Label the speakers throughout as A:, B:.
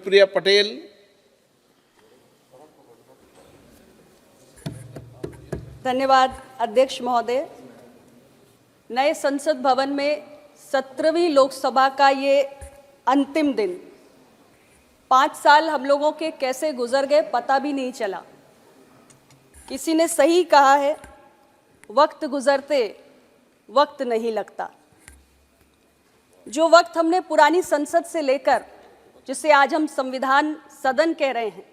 A: प्रिया पटेल।
B: धन्यवाद अध्यक्ष महोदय। नए संसद भवन में 17वीं लोकसभा का ये अंतिम दिन, 5 साल हम लोगों के कैसे गुजर गए पता भी नहीं चला। किसी ने सही कहा है, वक्त गुजरते वक्त नहीं लगता। जो वक्त हमने पुरानी संसद से लेकर, जिसे आज हम संविधान सदन कह रहे हैं,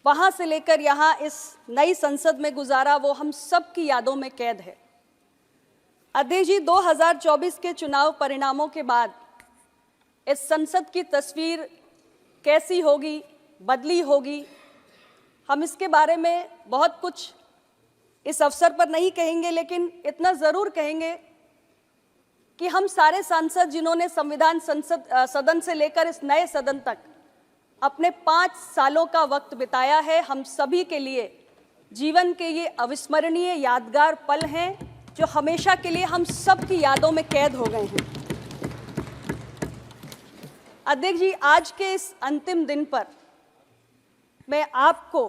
B: वहां से लेकर यहाँ इस नई संसद में गुजारा, वो हम सब की यादों में कैद है। अध्यक्ष जी, 2024 के चुनाव परिणामों के बाद इस संसद की तस्वीर कैसी होगी, बदली होगी, हम इसके बारे में बहुत कुछ इस अवसर पर नहीं कहेंगे, लेकिन इतना ज़रूर कहेंगे कि हम सारे सांसद जिन्होंने संविधान सदन से लेकर इस नए सदन तक अपने 5 सालों का वक्त बिताया है, हम सभी के लिए जीवन के ये अविस्मरणीय यादगार पल हैं, जो हमेशा के लिए हम सब की यादों में कैद हो गए हैं। अध्यक्ष जी, आज के इस अंतिम दिन पर मैं आपको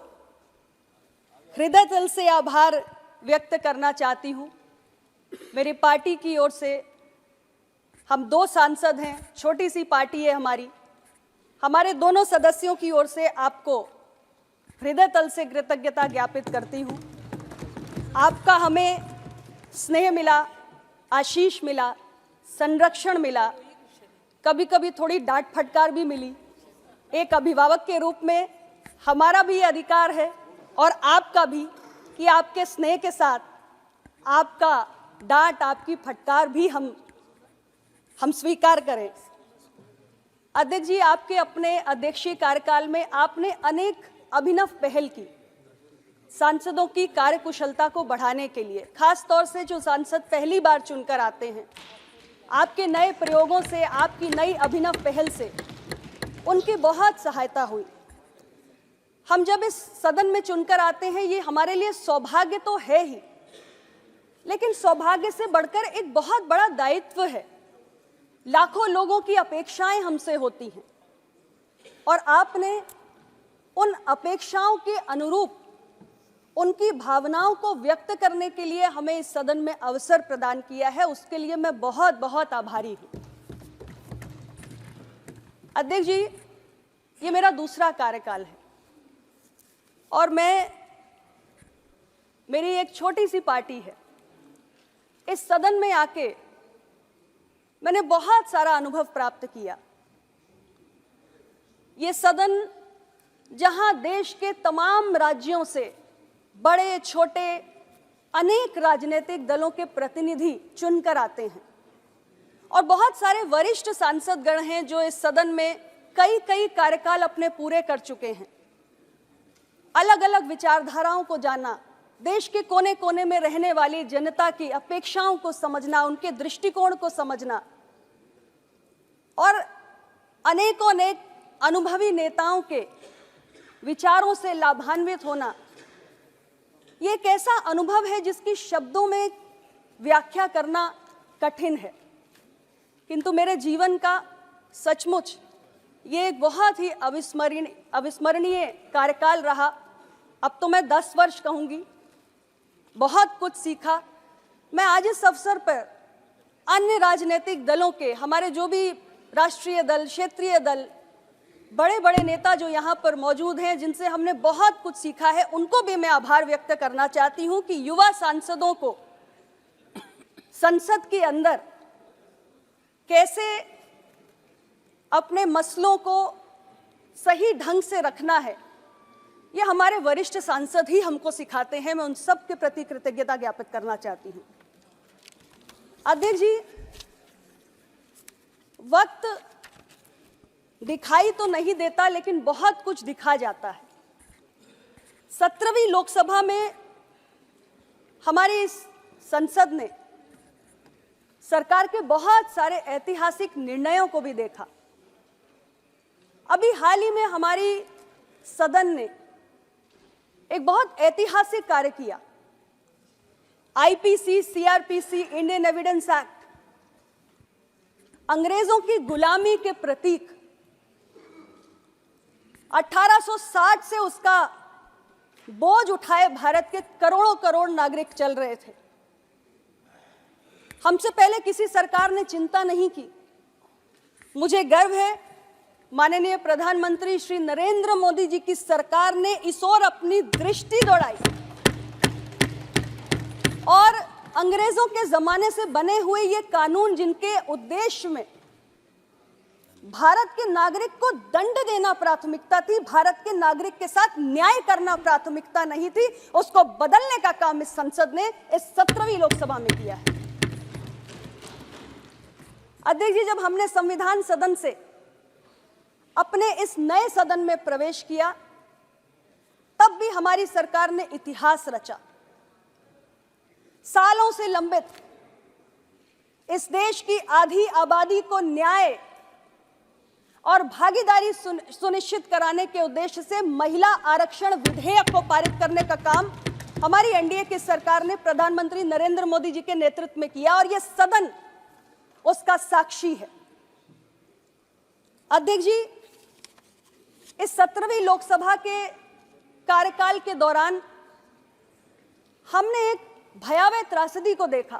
B: हृदय तल से आभार व्यक्त करना चाहती हूँ। मेरी पार्टी की ओर से हम 2 सांसद हैं, छोटी सी पार्टी है हमारी, हमारे दोनों सदस्यों की ओर से आपको हृदय तल से कृतज्ञता ज्ञापित करती हूँ। आपका हमें स्नेह मिला, आशीष मिला, संरक्षण मिला, कभी कभी थोड़ी डांट फटकार भी मिली। एक अभिभावक के रूप में हमारा भी अधिकार है और आपका भी कि आपके स्नेह के साथ आपका डांट, आपकी फटकार भी हम स्वीकार करें। अध्यक्ष जी, आपके अपने अध्यक्षीय कार्यकाल में आपने अनेक अभिनव पहल की सांसदों की कार्यकुशलता को बढ़ाने के लिए, खास तौर से जो सांसद पहली बार चुनकर आते हैं, आपके नए प्रयोगों से, आपकी नई अभिनव पहल से उनकी बहुत सहायता हुई। हम जब इस सदन में चुनकर आते हैं, ये हमारे लिए सौभाग्य तो है ही, लेकिन सौभाग्य से बढ़कर एक बहुत बड़ा दायित्व है। लाखों लोगों की अपेक्षाएं हमसे होती हैं और आपने उन अपेक्षाओं के अनुरूप उनकी भावनाओं को व्यक्त करने के लिए हमें इस सदन में अवसर प्रदान किया है। उसके लिए मैं बहुत बहुत आभारी हूं। अध्यक्ष जी, ये मेरा दूसरा कार्यकाल है और मेरी एक छोटी सी पार्टी है। इस सदन में आके मैंने बहुत सारा अनुभव प्राप्त किया। ये सदन जहां देश के तमाम राज्यों से बड़े छोटे अनेक राजनीतिक दलों के प्रतिनिधि चुनकर आते हैं और बहुत सारे वरिष्ठ सांसदगण हैं जो इस सदन में कई कई कार्यकाल अपने पूरे कर चुके हैं। अलग अलग विचारधाराओं को जानना, देश के कोने कोने में रहने वाली जनता की अपेक्षाओं को समझना, उनके दृष्टिकोण को समझना और अनेकों अनेक अनुभवी नेताओं के विचारों से लाभान्वित होना, ये एक ऐसा अनुभव है जिसकी शब्दों में व्याख्या करना कठिन है। किंतु मेरे जीवन का सचमुच ये एक बहुत ही अविस्मरणीय कार्यकाल रहा। अब तो मैं 10 वर्ष कहूँगी। बहुत कुछ सीखा। मैं आज इस अवसर पर अन्य राजनीतिक दलों के, हमारे जो भी राष्ट्रीय दल, क्षेत्रीय दल, बड़े बड़े नेता जो यहाँ पर मौजूद हैं, जिनसे हमने बहुत कुछ सीखा है, उनको भी मैं आभार व्यक्त करना चाहती हूँ कि युवा सांसदों को संसद के अंदर कैसे अपने मसलों को सही ढंग से रखना है, ये हमारे वरिष्ठ सांसद ही हमको सिखाते हैं। मैं उन सब के प्रति कृतज्ञता ज्ञापित करना चाहती हूँ। अध्यक्ष जी, वक्त दिखाई तो नहीं देता, लेकिन बहुत कुछ दिखा जाता है। 17वीं लोकसभा में हमारी इस संसद ने सरकार के बहुत सारे ऐतिहासिक निर्णयों को भी देखा। अभी हाल ही में हमारी सदन ने एक बहुत ऐतिहासिक कार्य किया। IPC, CrPC, Indian evidence act, अंग्रेजों की गुलामी के प्रतीक 1860 से उसका बोझ उठाए भारत के करोड़ों करोड़ नागरिक चल रहे थे। हमसे पहले किसी सरकार ने चिंता नहीं की। मुझे गर्व है माननीय प्रधानमंत्री श्री नरेंद्र मोदी जी की सरकार ने इस ओर अपनी दृष्टि दौड़ाई और अंग्रेजों के जमाने से बने हुए ये कानून, जिनके उद्देश्य में भारत के नागरिक को दंड देना प्राथमिकता थी, भारत के नागरिक के साथ न्याय करना प्राथमिकता नहीं थी, उसको बदलने का काम इस संसद ने इस 17वीं लोकसभा में किया है। अध्यक्ष जी, जब हमने संविधान सदन से अपने इस नए सदन में प्रवेश किया, तब भी हमारी सरकार ने इतिहास रचा। सालों से लंबित इस देश की आधी आबादी को न्याय और भागीदारी सुनिश्चित कराने के उद्देश्य से महिला आरक्षण विधेयक को पारित करने का काम हमारी एनडीए की सरकार ने प्रधानमंत्री नरेंद्र मोदी जी के नेतृत्व में किया और यह सदन उसका साक्षी है। अध्यक्ष जी, इस 17वीं लोकसभा के कार्यकाल के दौरान हमने एक भयावह त्रासदी को देखा,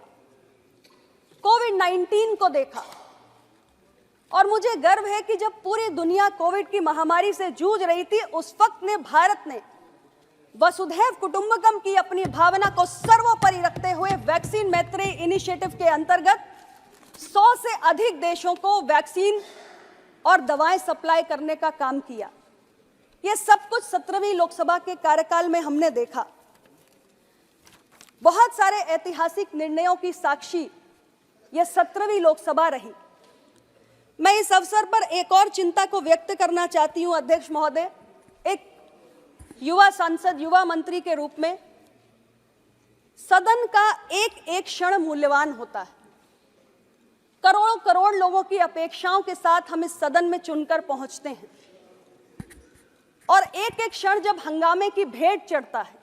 B: कोविड-19 को देखा, और मुझे गर्व है कि जब पूरी दुनिया कोविड की महामारी से जूझ रही थी, उस वक्त में भारत ने वसुधैव कुटुंबकम की अपनी भावना को सर्वोपरि रखते हुए वैक्सीन मैत्री इनिशिएटिव के अंतर्गत 100 से अधिक देशों को वैक्सीन और दवाएं सप्लाई करने का काम किया। यह सब कुछ 17वीं लोकसभा के कार्यकाल में हमने देखा। बहुत सारे ऐतिहासिक निर्णयों की साक्षी यह 17वीं लोकसभा रही। मैं इस अवसर पर एक और चिंता को व्यक्त करना चाहती हूं अध्यक्ष महोदय। एक युवा सांसद, युवा मंत्री के रूप में सदन का एक एक क्षण मूल्यवान होता है। करोड़ों करोड़ लोगों की अपेक्षाओं के साथ हम इस सदन में चुनकर पहुंचते हैं और एक एक क्षण जब हंगामे की भेंट चढ़ता है,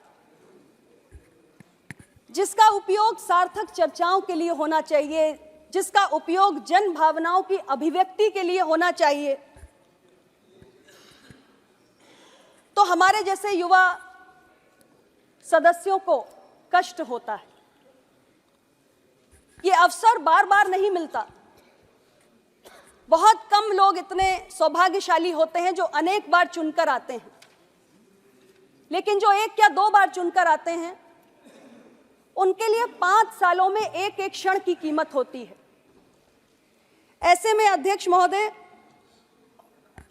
B: जिसका उपयोग सार्थक चर्चाओं के लिए होना चाहिए, जिसका उपयोग जन भावनाओं की अभिव्यक्ति के लिए होना चाहिए, तो हमारे जैसे युवा सदस्यों को कष्ट होता है। ये अवसर बार बार नहीं मिलता। बहुत कम लोग इतने सौभाग्यशाली होते हैं जो अनेक बार चुनकर आते हैं, लेकिन जो एक या दो बार चुनकर आते हैं, उनके लिए 5 सालों में एक एक क्षण की कीमत होती है। ऐसे में अध्यक्ष महोदय,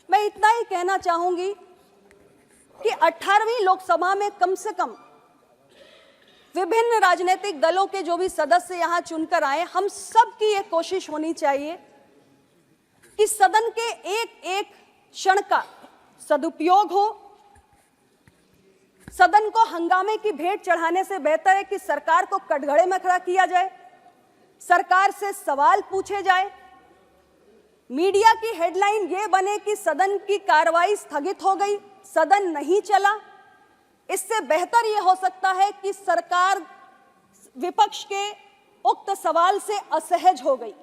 B: मैं इतना ही कहना चाहूंगी कि 18वीं लोकसभा में कम से कम विभिन्न राजनीतिक दलों के जो भी सदस्य यहां चुनकर आए, हम सब की ये कोशिश होनी चाहिए कि सदन के एक एक क्षण का सदुपयोग हो। सदन को हंगामे की भेंट चढ़ाने से बेहतर है कि सरकार को कटघरे में खड़ा किया जाए, सरकार से सवाल पूछे जाए, मीडिया की हेडलाइन ये बने कि सदन की कार्रवाई स्थगित हो गई, सदन नहीं चला। इससे बेहतर ये हो सकता है कि सरकार विपक्ष के उक्त सवाल से असहज हो गई।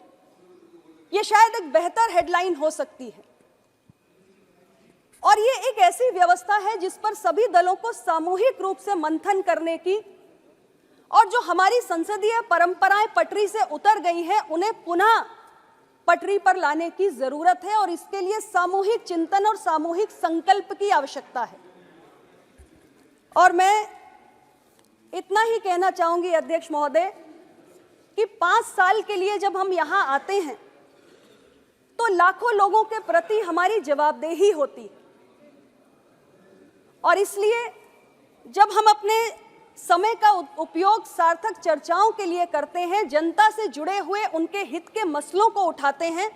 B: ये शायद एक बेहतर हेडलाइन हो सकती है। और ये एक ऐसी व्यवस्था है जिस पर सभी दलों को सामूहिक रूप से मंथन करने की, और जो हमारी संसदीय परंपराएं पटरी से उतर गई हैं, उन्हें पुनः पटरी पर लाने की जरूरत है, और इसके लिए सामूहिक चिंतन और सामूहिक संकल्प की आवश्यकता है। और मैं इतना ही कहना चाहूंगी अध्यक्ष महोदय कि 5 साल के लिए जब हम यहां आते हैं तो लाखों लोगों के प्रति हमारी जवाबदेही होती है, और इसलिए जब हम अपने समय का उपयोग सार्थक चर्चाओं के लिए करते हैं, जनता से जुड़े हुए उनके हित के मसलों को उठाते हैं,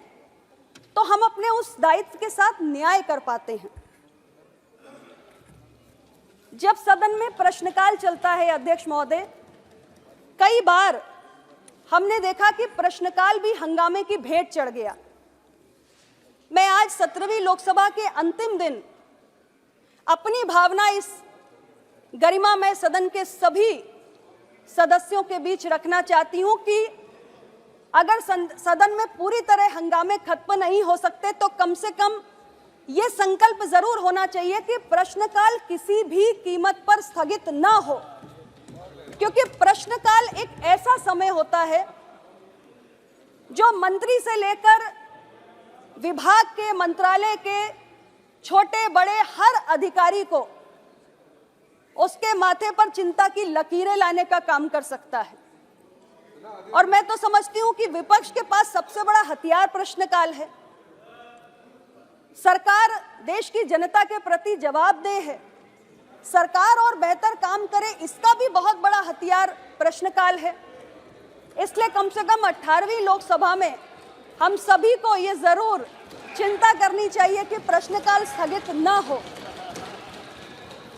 B: तो हम अपने उस दायित्व के साथ न्याय कर पाते हैं। जब सदन में प्रश्नकाल चलता है अध्यक्ष महोदय, कई बार हमने देखा कि प्रश्नकाल भी हंगामे की भेंट चढ़ गया। मैं आज 17वीं लोकसभा के अंतिम दिन अपनी भावना इस गरिमामय सदन के सभी सदस्यों के बीच रखना चाहती हूं कि अगर सदन में पूरी तरह हंगामे खत्म नहीं हो सकते तो कम से कम ये संकल्प जरूर होना चाहिए कि प्रश्नकाल किसी भी कीमत पर स्थगित ना हो, क्योंकि प्रश्नकाल एक ऐसा समय होता है जो मंत्री से लेकर विभाग के, मंत्रालय के छोटे बड़े हर अधिकारी को उसके माथे पर चिंता की लकीरें लाने का काम कर सकता है। और मैं तो समझती हूं कि विपक्ष के पास सबसे बड़ा हथियार प्रश्नकाल है। सरकार देश की जनता के प्रति जवाबदेह है, सरकार और बेहतर काम करे, इसका भी बहुत बड़ा हथियार प्रश्नकाल है। इसलिए कम से कम 18वीं लोकसभा में हम सभी को ये जरूर चिंता करनी चाहिए कि प्रश्नकाल स्थगित न हो।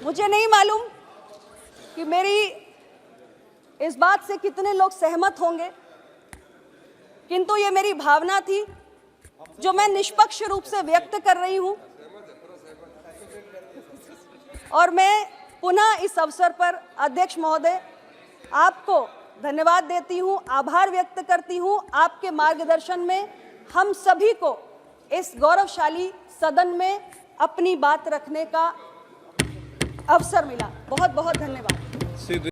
B: मुझे नहीं मालूम कि मेरी इस बात से कितने लोग सहमत होंगे, किंतु ये मेरी भावना थी जो मैं निष्पक्ष रूप से व्यक्त कर रही हूं। और मैं पुनः इस अवसर पर अध्यक्ष महोदय आपको धन्यवाद देती हूं, आभार व्यक्त करती हूं। आपके मार्गदर्शन में हम सभी को इस गौरवशाली सदन में अपनी बात रखने का अवसर मिला। बहुत बहुत धन्यवाद।